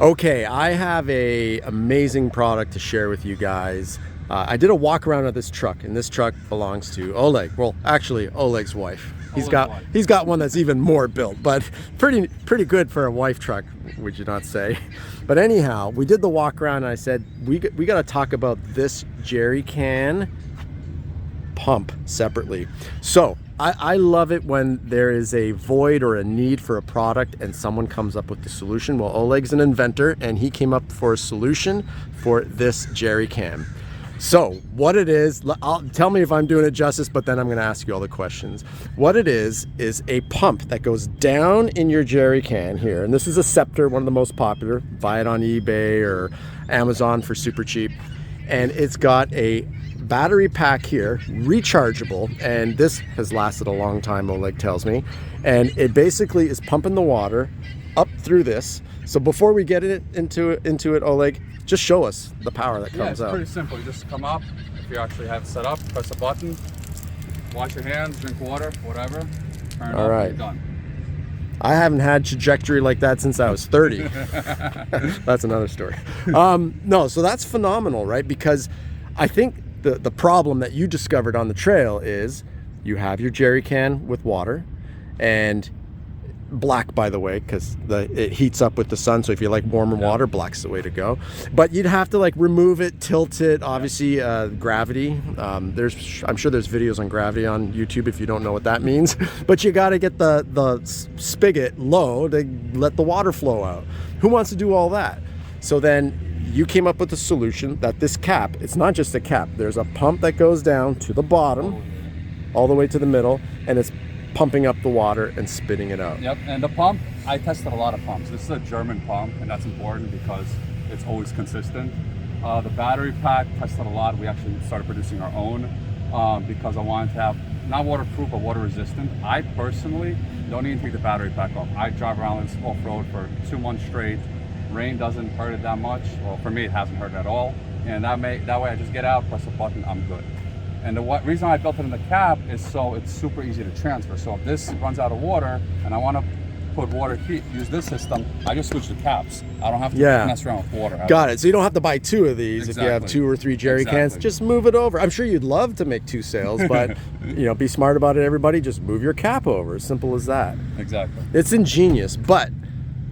Okay, I have a amazing product to share with you guys. I did a walk around of this truck, and this truck belongs to Oleg. Well, actually, Oleg's wife. He's got one that's even more built, but pretty good for a wife truck, would you not say? But anyhow, we did the walk around, and I said we got to talk about this jerry can pump separately. So I love it when there is a void or a need for a product and someone comes up with the solution. Well, Oleg's an inventor, and he came up for a solution for this jerry can. So what it is, tell me if I'm doing it justice, but then I'm going to ask you all the questions. What it is a pump that goes down in your jerry can here. And this is a Scepter, one of the most popular. Buy it on eBay or Amazon for super cheap. And it's got a battery pack here, rechargeable, and this has lasted a long time, Oleg tells me. And it basically is pumping the water up through this. So before we get into it, Oleg, just show us the power that comes out. It's pretty simple. You just come up, if you actually have it set up, press a button, wash your hands, drink water, whatever, turn it on, and you're done. I haven't had trajectory like that since I was 30. That's another story. No, so that's phenomenal, right? Because I think the problem that you discovered on the trail is you have your jerry can with water, and black, by the way, because it heats up with the sun, so if you like warmer water, black's the way to go. But you'd have to like remove it, tilt it, obviously gravity. I'm sure there's videos on gravity on YouTube if you don't know what that means. But you got to get the spigot low to let the water flow out. Who wants to do all that? So then you came up with a solution that this cap, it's not just a cap, there's a pump that goes down to the bottom all the way to the middle, and it's pumping up the water and spitting it out. Yep, and the pump, I tested a lot of pumps. This is a German pump, and that's important because it's always consistent. The battery pack, tested a lot. We actually started producing our own because I wanted to have, not waterproof, but water resistant. I personally don't even take the battery pack off. I drive around this off-road for 2 months straight. Rain doesn't hurt it that much. Well, for me, it hasn't hurt at all. And that way I just get out, press a button, I'm good. And the reason I built it in the cap is so it's super easy to transfer. So if this runs out of water and I want to put water heat, use this system, I just switch the caps. I don't have to mess around with water. Got it. So you don't have to buy 2 of these. Exactly. If you have 2 or 3 jerry cans, just move it over. I'm sure you'd love to make 2 sales, but be smart about it, everybody. Just move your cap over. Simple as that. Exactly. It's ingenious, but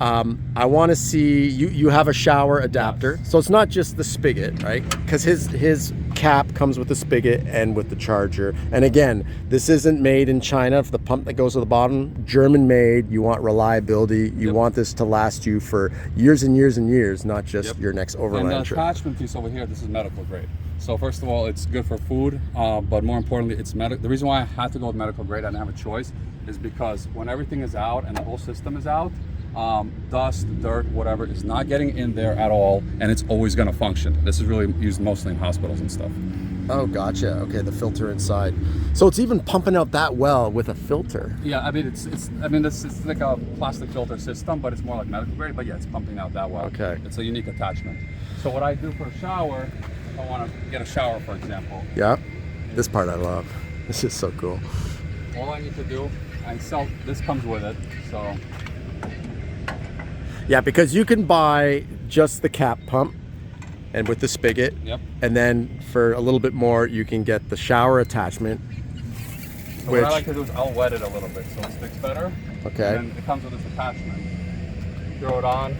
I want to see you have a shower adapter. Yes. So it's not just the spigot, right? Because his cap comes with the spigot and with the charger. And again, this isn't made in China. For the pump that goes to the bottom, German made. You want reliability. You want this to last you for years and years and years, not just your next overland trip. And the attachment piece over here, this is medical grade. So first of all, it's good for food, but more importantly, it's medical. The reason why I had to go with medical grade, I didn't have a choice, is because when everything is out and the whole system is out, dust, dirt, whatever is not getting in there at all, and it's always going to function. This is really used mostly in hospitals and stuff. Oh, gotcha. Okay, the filter inside. So it's even pumping out that well with a filter. Yeah, I mean it's like a plastic filter system, but it's more like medical grade. But yeah, it's pumping out that well. Okay. It's a unique attachment. So what I do for a shower, if I want to get a shower, for example. Yeah. This part I love. This is so cool. All I need to do, this comes with it, so. Yeah, because you can buy just the cap pump and with the spigot. Yep. And then for a little bit more, you can get the shower attachment. So what I like to do is I'll wet it a little bit so it sticks better. Okay. And then it comes with this attachment. Throw it on.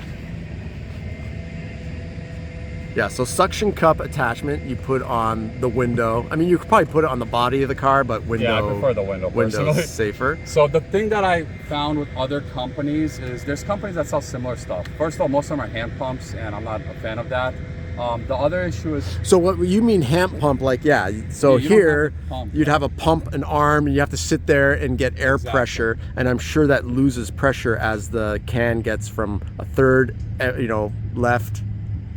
Yeah, so suction cup attachment you put on the window. I mean, you could probably put it on the body of the car, but window. Yeah, I prefer the window. Window's safer. So the thing that I found with other companies is there's companies that sell similar stuff. First of all, most of them are hand pumps, and I'm not a fan of that. The other issue is. So what you mean hand pump? Like So here you'd have a pump, an arm, and you have to sit there and get air pressure, and I'm sure that loses pressure as the can gets from a third, left.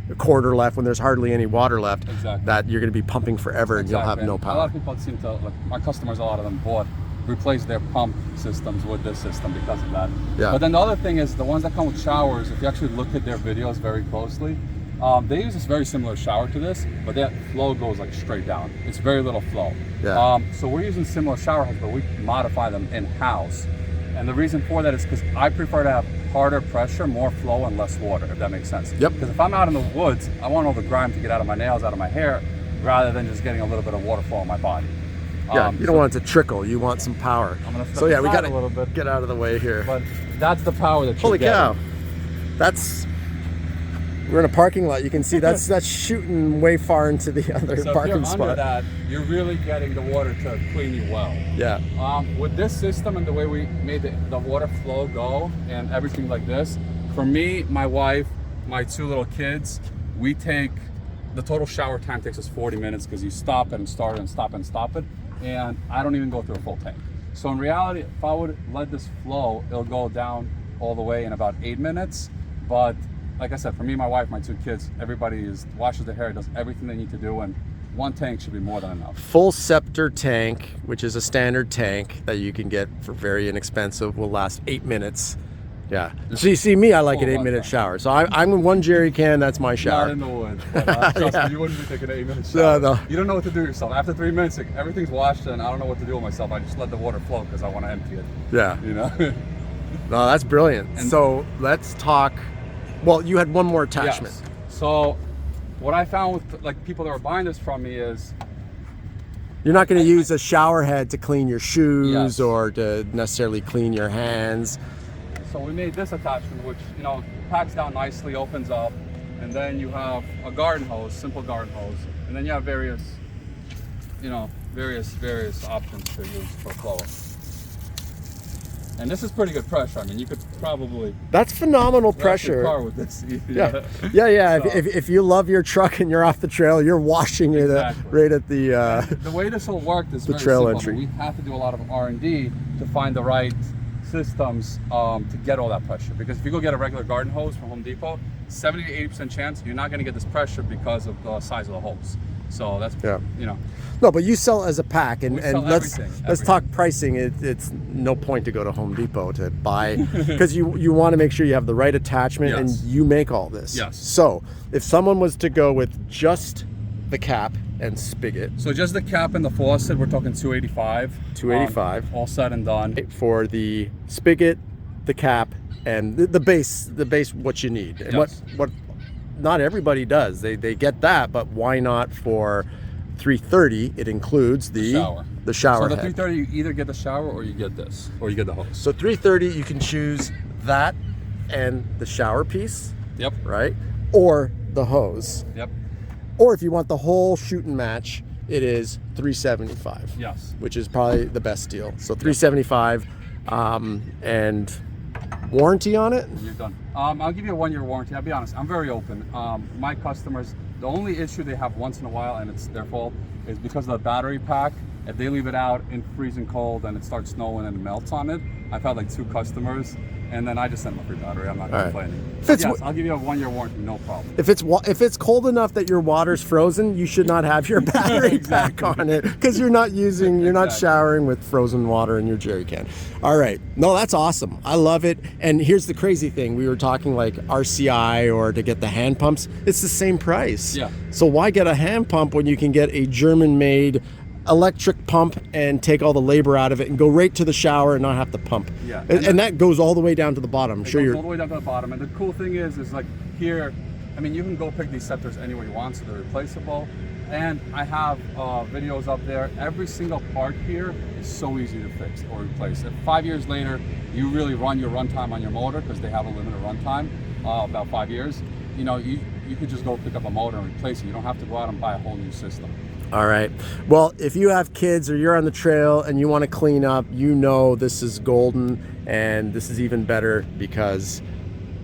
A quarter left when there's hardly any water left. Exactly. That you're going to be pumping forever and you'll have no power. A lot of people seem to, my customers, a lot of them replaced their pump systems with this system because of that. Yeah. But then the other thing is the ones that come with showers, if you actually look at their videos very closely, they use this very similar shower to this, but that flow goes like straight down. It's very little flow. Yeah. So we're using similar shower heads, but we modify them in-house. And the reason for that is because I prefer to have harder pressure, more flow, and less water, if that makes sense. Yep. Because if I'm out in the woods, I want all the grime to get out of my nails, out of my hair, rather than just getting a little bit of water flow in my body. Yeah, you don't want it to trickle. You want some power. I'm gonna step so yeah, we aside gotta a little bit. get out of the way here. But that's the power that Holy you're cow! getting. We're in a parking lot. You can see that's shooting way far into the other So parking if you're spot. under that, you're really getting the water to clean you well. Yeah. With this system and the way we made the water flow go and everything like this, for me, my wife, my 2 little kids, we take, the total shower time takes us 40 minutes because you stop and start and stop and stop it. And I don't even go through a full tank. So in reality, if I would let this flow, it'll go down all the way in about 8 minutes. But like I said, for me, my wife, my 2 kids, everybody washes their hair, does everything they need to do, and 1 tank should be more than enough. Full Scepter tank, which is a standard tank that you can get for very inexpensive, will last 8 minutes. Yeah. So you see me, I like an 8-minute shower. So I'm in 1 jerry can, that's my shower. Not in the woods. But, trust me, you wouldn't be taking an 8-minute shower. No. You don't know what to do yourself. After 3 minutes, everything's washed, and I don't know what to do with myself. I just let the water flow because I want to empty it. Yeah. You know? No, that's brilliant. And so let's talk. Well, you had one more attachment. Yes. So what I found with like people that were buying this from me is you're not going to use a shower head to clean your shoes Yes. or to necessarily clean your hands. So we made this attachment, which, you know, packs down nicely, opens up, and then you have a garden hose, simple garden hose, and then you have various, you know, various options to use for flow. And this is pretty good pressure. I mean, you could probably That's phenomenal wash your pressure. car with this. Yeah. So- If you love your truck and you're off the trail, you're washing it Exactly. right at the. The way this will work is the very trail simple. entry. We have to do a lot of R&D to find the right systems to get all that pressure. Because if you go get a regular garden hose from Home Depot, 70 to 80% chance you're not going to get this pressure because of the size of the hose. So that's, you know. No, but you sell as a pack, and, We sell let's everything. talk pricing. It's no point to go to Home Depot to buy because you want to make sure you have the right attachment, Yes. and you make all this. Yes. So if someone was to go with just the cap and spigot, So just the cap and the faucet, we're talking 285. $285. All said and done. for the spigot, the cap, and the base, what you need, and Yes. what not everybody does. They get that, but why not for $330? It includes the shower. the shower So the head. 330, you either get the shower or you get this, or you get the hose. So $330, you can choose that and the shower piece, Yep. right? Or the hose. Yep. Or if you want the whole shoot and match, it is $375. Yes. Which is probably the best deal. So $375, and warranty on it. You're done. I'll give you a 1-year warranty. I'll be honest, I'm very open. My customers, the only issue they have once in a while, and it's their fault, is because of the battery pack. If they leave it out in freezing cold and it starts snowing and it melts on it, I've had like 2 customers, and then I just send them a free battery. I'm not All right. complaining. If But it's yes, I'll give you a 1-year warranty, no problem. If it's cold enough that your water's frozen, you should not have your battery pack on it because you're not Exactly. showering with frozen water in your jerry can. All right, no, that's awesome. I love it. And here's the crazy thing: we were talking like RCI or to get the hand pumps. It's the same price. Yeah. So why get a hand pump when you can get a German-made electric pump and take all the labor out of it and go right to the shower and not have to pump? Yeah. And that goes all the way down to the bottom. I'm It sure goes you're. all the way down to the bottom. And the cool thing is like here, I mean, you can go pick these scepters anywhere you want, so they're replaceable. And I have videos up there. Every single part here is so easy to fix or replace. If 5 years later, you really run your runtime on your motor, because they have a limited runtime, about 5 years, you know, you could just go pick up a motor and replace it. You don't have to go out and buy a whole new system. All right. Well, if you have kids or you're on the trail and you want to clean up, you know this is golden, and this is even better because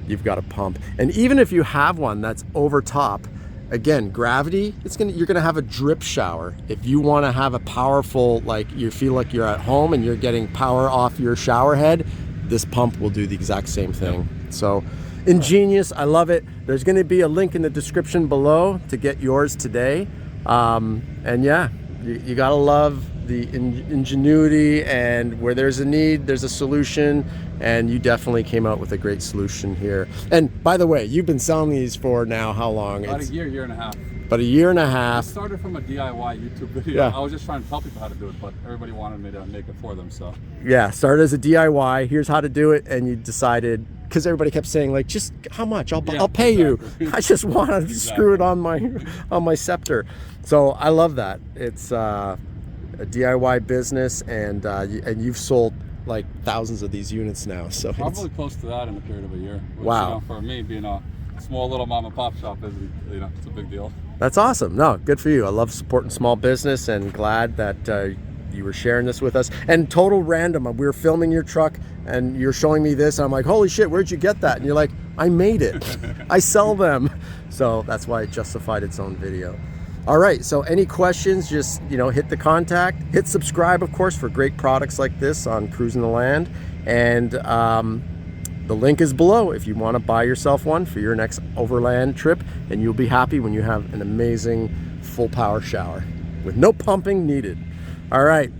you've got a pump. And even if you have one that's over top, again, gravity, you're gonna have a drip shower. If you want to have a powerful, like you feel like you're at home and you're getting power off your shower head, this pump will do the exact same thing. So ingenious. I love it. There's going to be a link in the description below to get yours today. And yeah, you gotta love the ingenuity, and where there's a need, there's a solution, and you definitely came out with a great solution here. And by the way, you've been selling these for now how long? About a year and a half. But a year and a It half. started from a DIY YouTube video. Yeah. I was just trying to tell people how to do it, but everybody wanted me to make it for them. So Yeah, started as a DIY. Here's how to do it, and you decided, because everybody kept saying like, just how much? I'll pay exactly. you. I just want to screw it on my scepter. So I love that. It's a DIY business, and you've sold like thousands of these units now. So probably close to that in a period of a year. Which, wow. You know, for me, being a small little mom and pop shop isn't, you know, it's a big deal. That's awesome. No, good for you. I love supporting small business, and glad that you were sharing this with us. And total random, we were filming your truck and you're showing me this, and I'm like, holy shit, where'd you get that? And you're like, I made it. I sell them. So that's why it justified its own video. All right, so any questions, just, you know, hit the contact, hit subscribe, of course, for great products like this on Cruising the Land. And the link is below if you want to buy yourself one for your next overland trip, and you'll be happy when you have an amazing full power shower with no pumping needed. All right,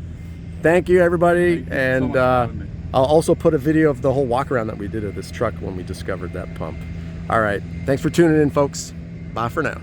thank you, everybody. Thank you and so much for having me. I'll also put a video of the whole walk around that we did of this truck when we discovered that pump. All right, thanks for tuning in, folks. Bye for now.